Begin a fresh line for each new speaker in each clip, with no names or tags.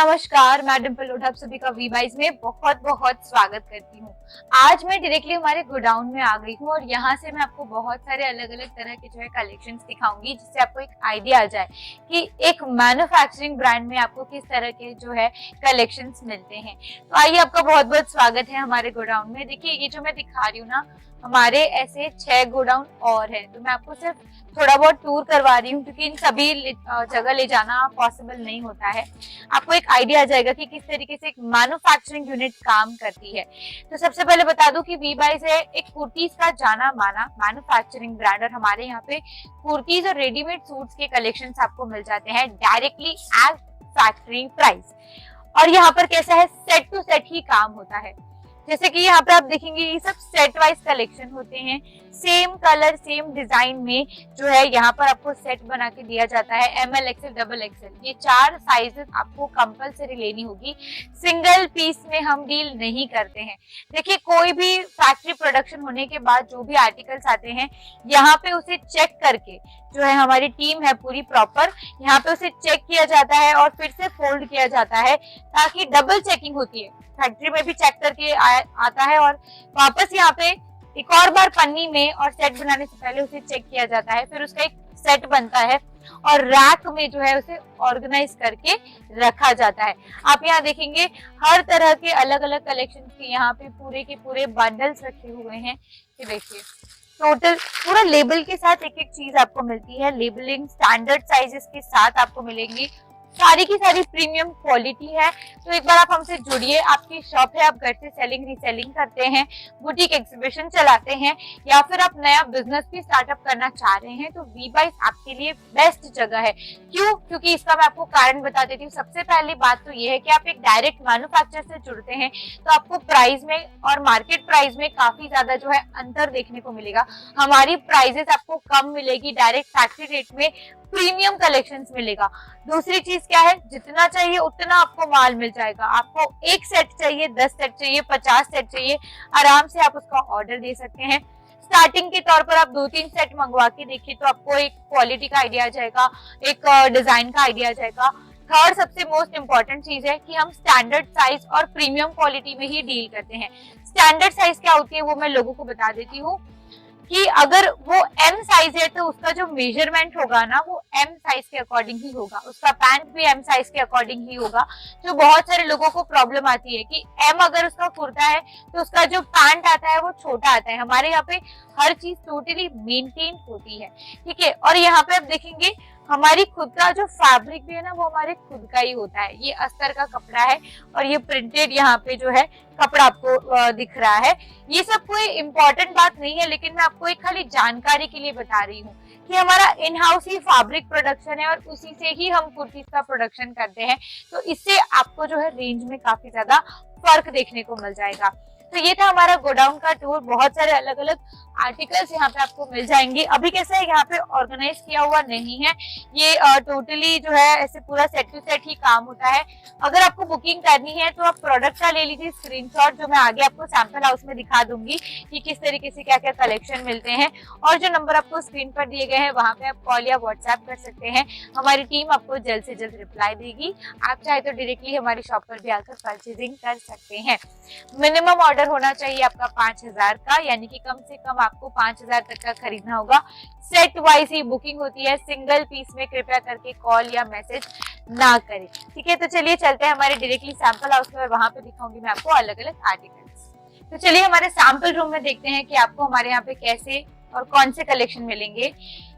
नमस्कार, मैं डिम्पल लोढ़ा आप सभी का वी बाइज में बहुत बहुत स्वागत करती हूँ। आज मैं डायरेक्टली हमारे गोडाउन में आ गई हूँ और यहाँ से मैं आपको बहुत सारे अलग अलग तरह के जो है कलेक्शंस दिखाऊंगी, जिससे आपको एक आइडिया आ जाए कि एक मैन्युफैक्चरिंग ब्रांड में आपको किस तरह के जो है कलेक्शंस मिलते हैं। तो आइए, आपका बहुत बहुत स्वागत है हमारे गोडाउन में। देखिए, ये जो मैं दिखा रही हूँ ना, हमारे ऐसे 6 गोडाउन और है, तो मैं आपको सिर्फ थोड़ा बहुत टूर करवा रही हूँ क्योंकि इन सभी जगह ले जाना पॉसिबल नहीं होता है। आपको एक आइडिया आ जाएगा कि किस तरीके से एक मैन्युफैक्चरिंग यूनिट काम करती है। तो सबसे पहले बता दूं कि वी बाइज है एक कुर्तीज का जाना माना मैन्युफैक्चरिंग ब्रांड, और हमारे यहाँ पे कुर्तीज और रेडीमेड सूट्स के कलेक्शंस आपको मिल जाते हैं डायरेक्टली एज फैक्ट्री प्राइस। और यहाँ पर कैसा है, सेट टू सेट ही काम होता है। जैसे कि यहाँ पे आप देखेंगे ये सब सेट वाइज कलेक्शन होते हैं, सेम कलर सेम डिजाइन में जो है यहाँ पर आपको सेट बना के दिया जाता है। ML XL डबल XL ये 4 साइजेस आपको कंपलसरी लेनी होगी। सिंगल पीस में हम डील नहीं करते हैं। देखिए, कोई भी फैक्ट्री प्रोडक्शन होने के बाद जो भी आर्टिकल्स आते हैं, यहाँ पे उसे चेक करके जो है हमारी टीम है पूरी प्रॉपर, यहाँ पे उसे चेक किया जाता है और फिर से फोल्ड किया जाता है, ताकि डबल चेकिंग होती है। फैक्ट्री में भी चेक करके आता है और वापस यहाँ पे एक और बार पन्नी में और सेट बनाने से पहले उसे चेक किया जाता है। फिर उसका एक सेट बनता है और रैक में जो है उसे ऑर्गेनाइज करके रखा जाता है। आप यहाँ देखेंगे हर तरह के अलग अलग कलेक्शन के यहाँ पे पूरे के पूरे बंडल्स रखे हुए हैं। ये देखिए, टोटल पूरा लेबल के साथ एक एक चीज आपको मिलती है। लेबलिंग स्टैंडर्ड साइजेस के साथ आपको मिलेंगी, सारी की सारी प्रीमियम क्वालिटी है। तो एक बार आप हमसे जुड़िए। आपकी शॉप है, आप घर से सेलिंग रीसेलिंग करते हैं, बुटीक एग्जीबिशन चलाते हैं, या फिर आप नया बिजनेस भी स्टार्टअप करना चाह रहे हैं, तो वी बाइज आपके लिए बेस्ट जगह है। क्यों? क्योंकि इसका मैं आपको कारण बता देती हूँ। सबसे पहली बात तो ये है कि आप एक डायरेक्ट मैन्युफैक्चरर से जुड़ते हैं, तो आपको प्राइस में और मार्केट प्राइस में काफी ज्यादा जो है अंतर देखने को मिलेगा। हमारी प्राइसेस आपको कम मिलेगी, डायरेक्ट फैक्ट्री रेट में प्रीमियम कलेक्शंस मिलेगा। दूसरी चीज क्या है, जितना चाहिए उतना आपको माल मिल जाएगा। आपको एक सेट चाहिए, 10 सेट चाहिए, 50 सेट चाहिए, आराम से आप उसका ऑर्डर दे सकते हैं। स्टार्टिंग के तौर पर आप 2-3 सेट मंगवा के देखिए तो आपको एक क्वालिटी का आइडिया आ जाएगा, एक डिजाइन का आइडिया आ जाएगा। थर्ड सबसे मोस्ट इंपॉर्टेंट चीज है कि हम स्टैंडर्ड साइज और प्रीमियम क्वालिटी में ही डील करते हैं। स्टैंडर्ड साइज क्या होती है वो मैं लोगों को बता देती हूँ कि अगर वो M साइज है तो उसका जो मेजरमेंट होगा ना, वो M साइज के अकॉर्डिंग ही होगा। उसका पैंट भी M साइज के अकॉर्डिंग ही होगा। जो बहुत सारे लोगों को प्रॉब्लम आती है कि M अगर उसका कुर्ता है तो उसका जो पैंट आता है वो छोटा आता है। हमारे यहाँ पे हर चीज टोटली मेंटेन होती है, ठीक है। और यहाँ पे आप देखेंगे हमारी खुद का जो फैब्रिक भी है ना, वो हमारे खुद का ही होता है। ये अस्तर का कपड़ा है और ये प्रिंटेड यहाँ पे जो है कपड़ा आपको दिख रहा है। ये सब कोई इम्पोर्टेंट बात नहीं है, लेकिन मैं आपको एक खाली जानकारी के लिए बता रही हूँ कि हमारा in house he fabric production है और उसी से ही हम कुर्तीज का प्रोडक्शन करते हैं। तो इससे आपको जो है रेंज में काफी ज्यादा फर्क देखने को मिल जाएगा। तो ये था हमारा गोडाउन का टूर। बहुत सारे अलग अलग आर्टिकल्स यहाँ पे आपको मिल जाएंगे। अभी कैसा है, यहाँ पे ऑर्गेनाइज किया हुआ नहीं है, ये टोटली जो है ऐसे पूरा सेट टू सेट ही काम होता है। अगर आपको बुकिंग करनी है तो आप प्रोडक्ट का ले लीजिए स्क्रीनशॉट, जो मैं आगे आपको सैंपल हाउस में दिखा दूंगी कि किस तरीके से क्या क्या कलेक्शन मिलते हैं। और जो नंबर आपको स्क्रीन पर दिए गए हैं वहां पे आप कॉल या व्हाट्सएप कर सकते हैं। हमारी टीम आपको जल्द से जल्द रिप्लाई देगी। आप चाहे तो डायरेक्टली हमारी शॉप पर भी आकर परचेजिंग कर सकते हैं। मिनिमम ऑर्डर होना चाहिए आपका 5000 का, यानी कि कम से कम आपको 5000 तक का खरीदना होगा। सेट वाइज ही बुकिंग होती है, सिंगल पीस में कृपया करके कॉल या मैसेज ना करें, ठीक है। तो चलिए चलते हैं हमारे डायरेक्टली सैंपल हाउस में और वहां पे दिखाऊंगी मैं आपको अलग अलग आर्टिकल्स। तो चलिए हमारे सैंपल रूम में देखते हैं कि आपको हमारे यहाँ पे कैसे और कौन से कलेक्शन मिलेंगे।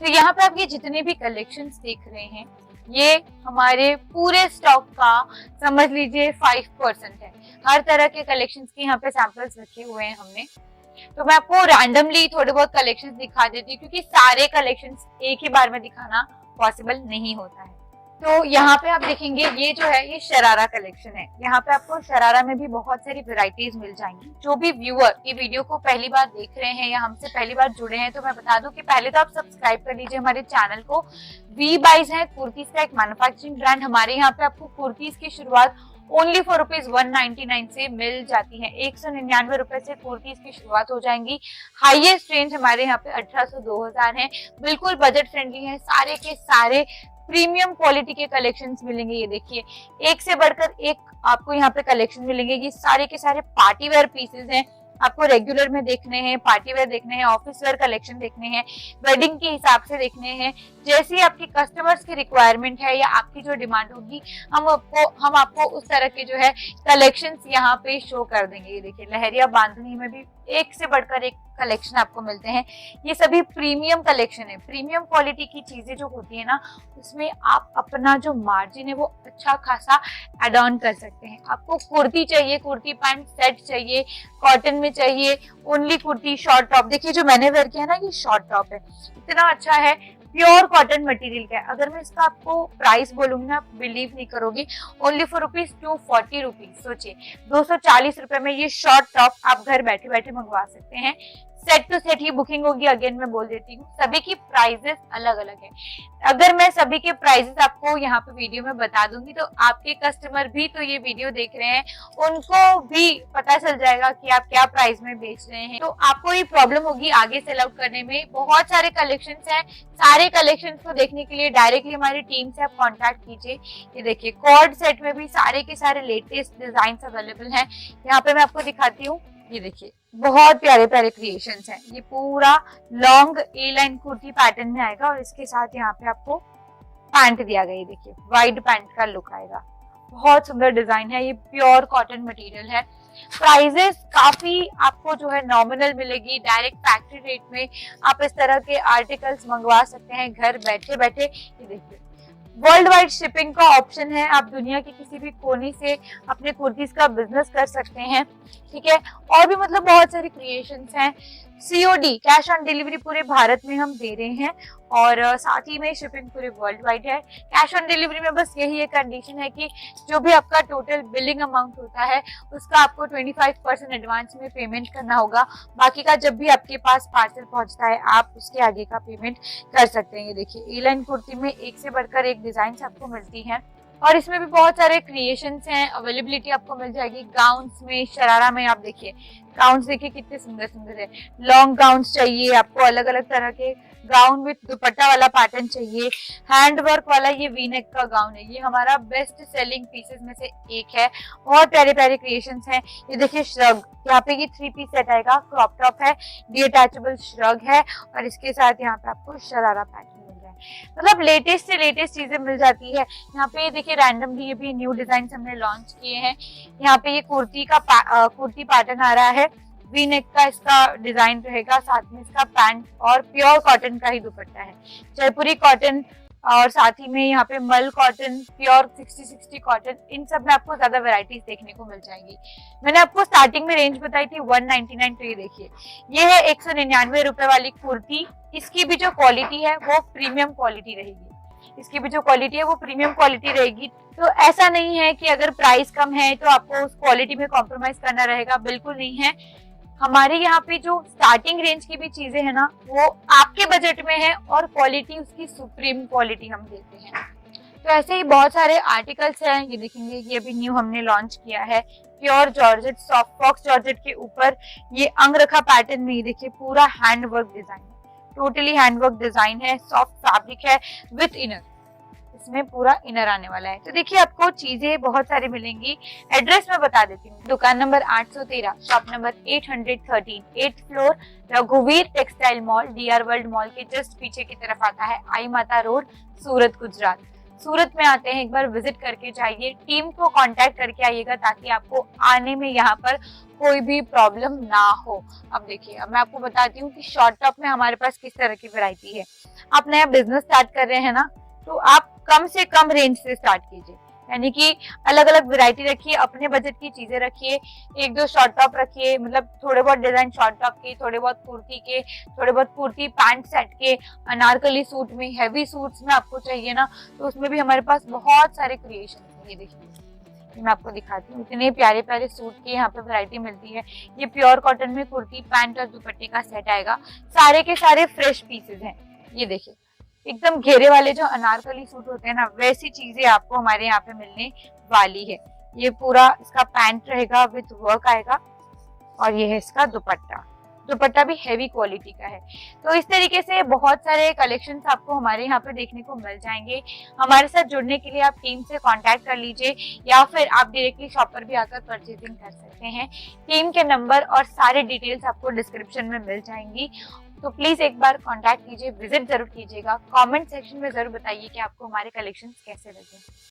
तो यहाँ पे आप ये जितने भी कलेक्शन देख रहे हैं, ये हमारे पूरे स्टॉक का समझ लीजिए 5% है। हर तरह के कलेक्शंस के यहाँ पे सैंपल्स रखे हुए हैं हमने। तो मैं आपको रैंडमली थोड़े बहुत कलेक्शंस दिखा देती हूँ, क्योंकि सारे कलेक्शंस एक ही बार में दिखाना पॉसिबल नहीं होता है। तो यहाँ पे आप देखेंगे ये जो है ये शरारा कलेक्शन है। यहाँ पे आपको शरारा में भी बहुत सारी वेराइटीज मिल जाएंगी। जो भी व्यूअर ये वीडियो को पहली बार देख रहे हैं या हमसे पहली बार जुड़े हैं, तो मैं बता दूं कि पहले तो आप सब्सक्राइब कर लीजिए हमारे चैनल को। वी बाइज है कुर्तीज का एक मैन्युफैक्चरिंग ब्रांड। हमारे यहाँ पे आपको कुर्तीज की शुरुआत ओनली फॉर ₹199 से मिल जाती है। 199 रुपए से कुर्तीज की शुरुआत हो जाएंगी। हाईएस्ट रेंज हमारे यहाँ पे 1800-2000 है। बिल्कुल बजट फ्रेंडली है। सारे के सारे प्रीमियम क्वालिटी के कलेक्शंस मिलेंगे। ये देखिए एक से बढ़कर एक आपको यहाँ पे कलेक्शन मिलेंगे। ये सारे के सारे पार्टी वेयर पीसेस हैं, आपको रेगुलर में देखने हैं, पार्टी वेयर देखने हैं, ऑफिस वेयर कलेक्शन देखने हैं, वेडिंग के हिसाब से देखने हैं। जैसी आपकी कस्टमर्स की रिक्वायरमेंट है या आपकी जो डिमांड होगी हम आपको उस तरह के जो है कलेक्शंस यहाँ पे शो कर देंगे। ये देखिए लहरिया बांधनी में भी एक से बढ़कर एक कलेक्शन आपको मिलते हैं। ये सभी प्रीमियम कलेक्शन है। प्रीमियम क्वालिटी की चीजें जो होती है ना, उसमें आप अपना जो मार्जिन है वो अच्छा खासा एड ऑन कर सकते हैं। आपको कुर्ती चाहिए, कुर्ती पैंट सेट चाहिए, कॉटन में चाहिए, ओनली कुर्ती शॉर्ट टॉप। देखिए जो मैंने वेयर किया ना, ये शॉर्ट टॉप है, इतना अच्छा है, प्योर कॉटन मटेरियल का है। अगर मैं इसका आपको प्राइस बोलूंगी ना, आप बिलीव नहीं करोगे, ओनली फॉर ₹240। सोचिए 240 रुपए में ये शॉर्ट टॉप आप घर बैठे बैठे मंगवा सकते हैं। सेट टू सेट ही बुकिंग होगी। अगेन मैं बोल देती हूँ, सभी की प्राइजेस अलग अलग है। अगर मैं सभी के प्राइजेस आपको यहाँ पे वीडियो में बता दूंगी तो आपके कस्टमर भी तो ये वीडियो देख रहे हैं, उनको भी पता चल जाएगा कि आप क्या प्राइस में बेच रहे हैं, तो आपको ये प्रॉब्लम होगी आगे सेल आउट करने में। बहुत सारे कलेक्शंस हैं, सारे कलेक्शंस को देखने के लिए डायरेक्टली हमारी टीम से आप कॉन्टैक्ट कीजिए। ये देखिए कॉर्ड सेट में भी सारे के सारे लेटेस्ट डिजाइन अवेलेबल हैं। यहाँ पे मैं आपको दिखाती हूँ, ये देखिए बहुत प्यारे प्यारे क्रिएशंस हैं। ये पूरा लॉन्ग ए लाइन कुर्ती पैटर्न में आएगा और इसके साथ यहाँ पे आपको पैंट दिया गया। ये देखिए वाइड पैंट का लुक आएगा, बहुत सुंदर डिजाइन है। ये प्योर कॉटन मटेरियल है। प्राइजेस काफी आपको जो है नॉमिनल मिलेगी, डायरेक्ट फैक्ट्री रेट में आप इस तरह के आर्टिकल्स मंगवा सकते हैं घर बैठे बैठे। ये देखिए वर्ल्ड वाइड शिपिंग का ऑप्शन है, आप दुनिया के किसी भी कोने से अपने कुर्तीज का बिजनेस कर सकते हैं, ठीक है। और भी मतलब बहुत सारी क्रिएशंस हैं। सीओडी कैश ऑन डिलीवरी पूरे भारत में हम दे रहे हैं और साथ ही में शिपिंग पूरे वर्ल्ड वाइड है। कैश ऑन डिलीवरी में बस यही एक कंडीशन है कि जो भी आपका टोटल बिलिंग अमाउंट होता है उसका आपको 25% एडवांस में पेमेंट करना होगा। बाकी का जब भी आपके पास पार्सल पहुंचता है आप उसके आगे का पेमेंट कर सकते हैं। ये देखिए ए लाइन कुर्ती में एक से बढ़कर एक डिजाइन आपको मिलती है और इसमें भी बहुत सारे क्रिएशंस हैं। अवेलेबिलिटी आपको मिल जाएगी गाउन्स में, शरारा में। आप देखिए गाउन्स देखिए कितने सुंदर सुंदर है। लॉन्ग गाउन्स चाहिए आपको, अलग अलग तरह के गाउन विद दुपट्टा वाला पैटर्न चाहिए, हैंड वर्क वाला ये वी नेक का गाउन है, ये हमारा बेस्ट सेलिंग पीसेस में से एक है। बहुत प्यारे प्यारे क्रिएशंस हैं। ये देखिए श्रग, यहाँ पे ये 3 पीस सेट आएगा, क्रॉप टॉप है, डिटैचेबल श्रग है और इसके साथ यहाँ पे आपको शरारा पैटर्न। मतलब लेटेस्ट से लेटेस्ट चीजें मिल जाती है। यहाँ पे देखिए रैंडमली ये भी न्यू डिजाइन हमने लॉन्च किए हैं। यहाँ पे ये कुर्ती पैटर्न आ रहा है, वी नेक का इसका डिजाइन रहेगा, साथ में इसका पैंट और प्योर कॉटन का ही दुपट्टा है, जयपुरी कॉटन और साथ ही में यहाँ पे मल कॉटन, प्योर 60-60 कॉटन, इन सब में आपको ज्यादा वैरायटीज देखने को मिल जाएंगी। मैंने आपको स्टार्टिंग में रेंज बताई थी 199, तो ये देखिए ये है 199 रुपए वाली कुर्ती। इसकी भी जो क्वालिटी है वो प्रीमियम क्वालिटी रहेगी, इसकी भी जो क्वालिटी है वो प्रीमियम क्वालिटी रहेगी। तो ऐसा नहीं है कि अगर प्राइस कम है तो आपको उस क्वालिटी में कॉम्प्रोमाइज करना रहेगा, बिल्कुल नहीं है। हमारे यहाँ पे जो स्टार्टिंग रेंज की भी चीजें है ना वो आपके बजट में है और क्वालिटी उसकी सुप्रीम क्वालिटी हम देते हैं। तो ऐसे ही बहुत सारे आर्टिकल्स हैं, ये देखेंगे ये भी न्यू हमने लॉन्च किया है, pure georgette, soft faux georgette के ऊपर ये अंगरखा पैटर्न में, ये देखिए पूरा hand work design, totally hand work design है, सॉफ्ट फैब्रिक है विथ इनर, इसमें पूरा इनर आने वाला है। तो देखिए आपको चीजें बहुत सारी मिलेंगी। एड्रेस मैं बता देती हूँ, दुकान number 813, shop number 813, 8th floor, रघुवीर Textile Mall, DR World Mall के जस्ट पीछे की तरफ आता है, आई माता रोड, सूरत, गुजरात। सूरत में आते हैं एक बार विजिट करके जाइए, टीम को कांटेक्ट करके आइएगा ताकि आपको आने में यहाँ पर कोई भी प्रॉब्लम ना हो। अब देखिए अब मैं आपको बताती हूँ कि शॉर्ट टॉप में हमारे पास किस तरह की वैरायटी है। आप नया बिजनेस स्टार्ट कर रहे हैं ना, तो आप कम से कम रेंज से स्टार्ट कीजिए, यानी कि अलग अलग वैरायटी रखिए, अपने बजट की चीजें रखिए, 1-2 शॉर्ट टॉप रखिए, मतलब थोड़े बहुत डिजाइन शॉर्ट टॉप के, थोड़े बहुत कुर्ती के, थोड़े बहुत कुर्ती पैंट सेट के, अनारकली सूट में, हैवी सूट्स में आपको चाहिए ना तो उसमें भी हमारे पास बहुत सारे क्रिएशन है। ये देखिए मैं आपको दिखाती हूँ, इतने प्यारे प्यारे सूट की यहाँ पे वैरायटी मिलती है। ये प्योर कॉटन में कुर्ती पैंट और दुपट्टे का सेट आएगा, सारे के सारे फ्रेश पीसेज हैं। ये देखिए एकदम घेरे वाले जो अनारकली सूट होते हैं ना, वैसी चीजें आपको हमारे यहाँ पे मिलने वाली है। ये पूरा इसका पैंट रहेगा विथ वर्क आएगा और ये है इसका दुपट्टा। दुपट्टा भी हैवी क्वालिटी का है। तो इस तरीके से बहुत सारे कलेक्शंस आपको हमारे यहाँ पे देखने को मिल जाएंगे। हमारे साथ जुड़ने के लिए आप टीम से कांटेक्ट कर लीजिए या फिर आप डायरेक्टली शॉप पर भी आकर परचेजिंग कर सकते हैं। टीम के नंबर और सारे डिटेल्स आपको डिस्क्रिप्शन में मिल जाएंगी। तो प्लीज एक बार कांटेक्ट कीजिए, विजिट जरूर कीजिएगा। कमेंट सेक्शन में जरूर बताइए कि आपको हमारे कलेक्शंस कैसे लगे।